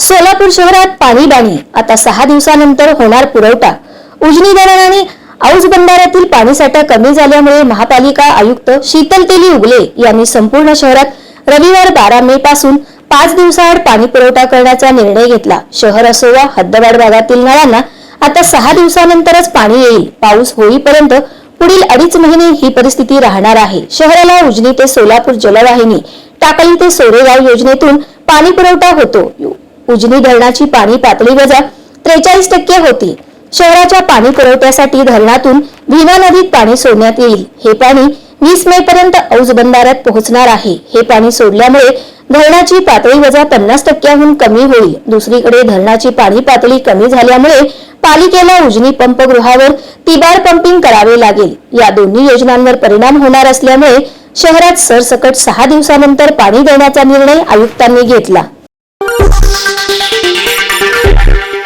सोलापूर शहरात पाणी आता 6 दिवसानंतर होणार पुरवठा। उजनी धरण आणि औज बंधाऱ्यातील पाणीसाठा कमी झाल्यामुळे महापालिका आयुक्त शीतल तेली उगले यांनी संपूर्ण शहरात रविवार 12 मे पासून 5 दिवसाआड पाणी पुरवठा करण्याचा निर्णय घेतला। शहर असो वा हद्दवाढ भागातील नळांना आता 6 दिवसानंतरच पाणी येईल। पाऊस होईपर्यंत पुढील 2.5 महिने ही परिस्थिती राहणार आहे। शहराला उजनी ते सोलापूर जलवाहिनी, टाकळी ते सोरेगाव योजनेतून पाणी पुरवठा होतो। उजनी धरणाची पाणी पातळी वजा 43% होती। शहराच्या पाणी पुरवठ्यासाठी धरणातून भीमा नदीत पाणी सोडण्यात येईल। हे पाणी 20 मे पर्यंत औज बंधाऱ्यात पोहोचणार आहे। हे पाणी सोडल्यामुळे धरणाची पातळी वजा 50%हून कमी होईल। दुसरीकडे धरणाची पाणी पातळी कमी झाल्यामुळे पालिकेला उजनी पंपगृहावर तिबार पंपिंग करावे लागेल। या दोन्ही योजनांवर परिणाम होणार असल्यामुळे शहरात सरसकट 6 दिवसानंतर पाणी देण्याचा निर्णय आयुक्तांनी घेतला।